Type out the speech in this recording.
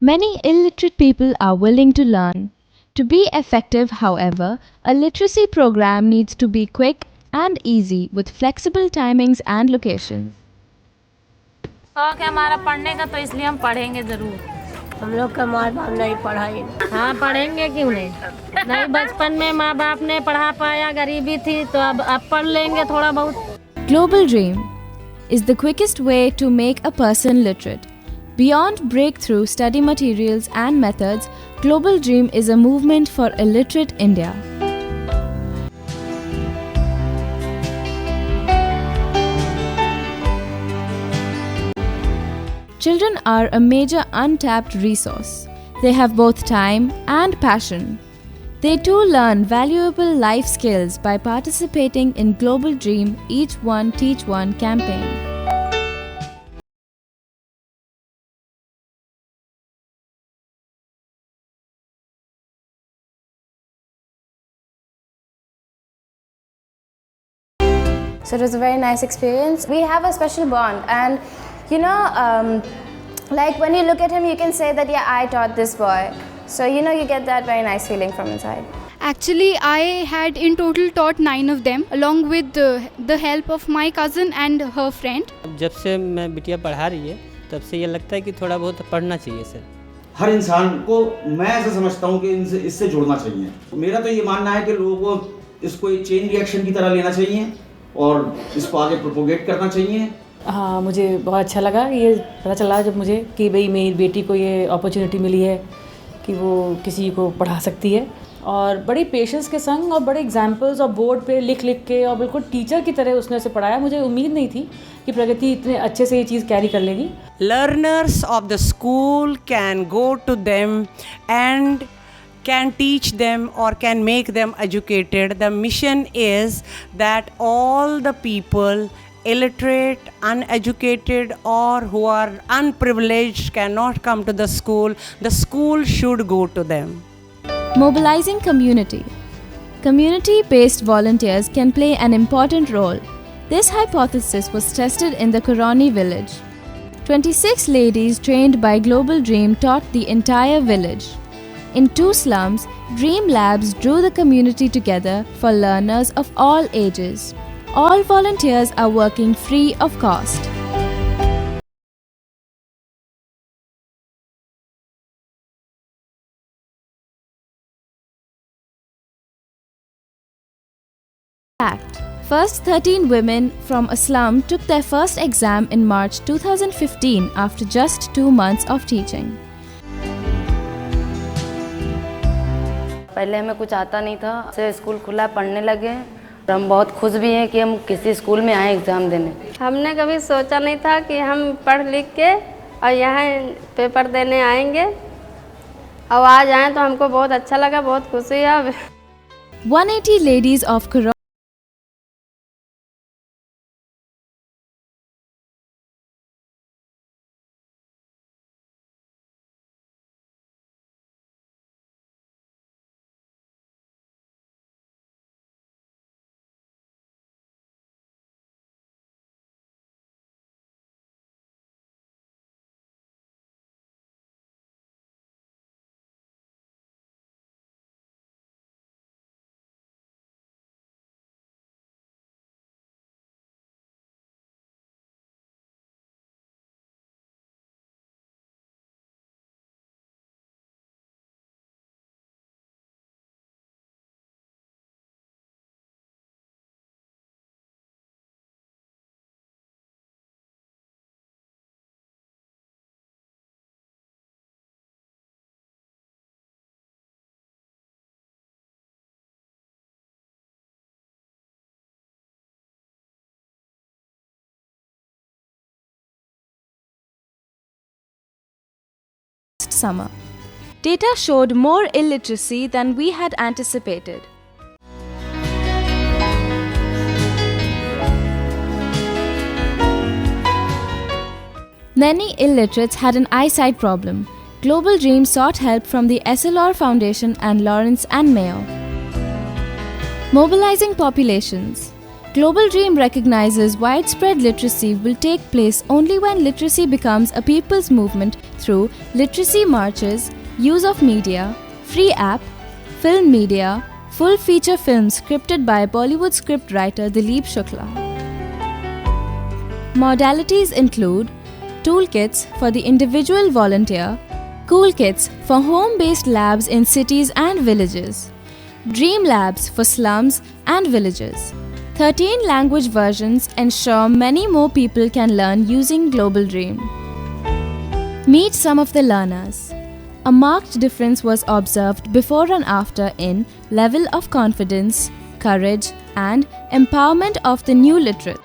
Many illiterate people are willing to learn. To be effective, however, a literacy program needs to be quick and easy with flexible timings and locations. शौक है हमारा पढ़ने का, तो इसलिए हम पढ़ेंगे जरूर। हम लोग का माँ बाप नहीं पढ़ाई। हाँ, पढ़ेंगे क्यों नहीं। नहीं, बचपन में माँ बाप ने पढ़ा पाया, गरीबी थी, तो अब पढ़ लेंगे थोड़ा बहुत। Global Dream is the quickest way to make a person literate. Beyond breakthrough study materials and methods, Global Dream is a movement for a literate India. Children are a major untapped resource. They have both time and passion. They too learn valuable life skills by participating in Global Dream Each One Teach One campaign. So it was a very nice experience. We have a special bond, and like when you look at him, you can say that, yeah, I taught this boy. So you get that very nice feeling from inside. Actually, I had in total taught 9 of them, along with the help of my cousin and her friend. जब से मैं बिटिया पढ़ा रही है, तब से ये लगता है कि थोड़ा बहुत पढ़ना चाहिए सर। हर इंसान को मैं ऐसा समझता हूँ कि इससे जुड़ना चाहिए। मेरा तो ये मानना है कि लोगों को इसको एक चेन रिएक्शन की तरह लेना चाहिए और इसको आगे प्रोपोगेट करना चाहिए। हाँ, मुझे बहुत अच्छा लगा ये पता चला जब मुझे कि भाई मेरी बेटी को ये अपॉर्चुनिटी मिली है कि वो किसी को पढ़ा सकती है, और बड़ी पेशेंस के संग और बड़े एग्जाम्पल्स और बोर्ड पे लिख के और बिल्कुल टीचर की तरह उसने उसे पढ़ाया। मुझे उम्मीद नहीं थी कि प्रगति इतने अच्छे से ये चीज़ कैरी कर लेगी। Learners of the school can go to them and can teach them or can make them educated. The mission is that all the people, illiterate, uneducated, or who are unprivileged, cannot come to the school. The school should go to them. Mobilizing community. Community-based volunteers can play an important role. This hypothesis was tested in the Koroni village. 26 ladies trained by Global Dream taught the entire village. In 2 slums, Dream Labs drew the community together for learners of all ages. All volunteers are working free of cost. First 13 women from a slum took their first exam in March 2015 after just 2 months of teaching. पहले हमें कुछ आता नहीं था, से school खुला, पढ़ने लगे और हम बहुत खुश भी हैं कि हम किसी स्कूल में आए एग्ज़ाम देने। हमने कभी सोचा नहीं था कि हम पढ़ लिख के और यहाँ पेपर देने आएंगे, और आज आए तो हमको बहुत अच्छा लगा, बहुत खुशी है। 180 ladies of Koroni summer. Data showed more illiteracy than we had anticipated. Many illiterates had an eyesight problem. Global Dream sought help from the Essilor Foundation and Lawrence and Mayo. Mobilizing populations. Global Dream recognizes widespread literacy will take place only when literacy becomes a people's movement through literacy marches, use of media, free app, film media, full feature films scripted by Bollywood scriptwriter Dileep Shukla. Modalities include toolkits for the individual volunteer, cool kits for home-based labs in cities and villages, dream labs for slums and villages. 13 language versions ensure many more people can learn using Global Dream. Meet some of the learners. A marked difference was observed before and after in level of confidence, courage, and empowerment of the new literate.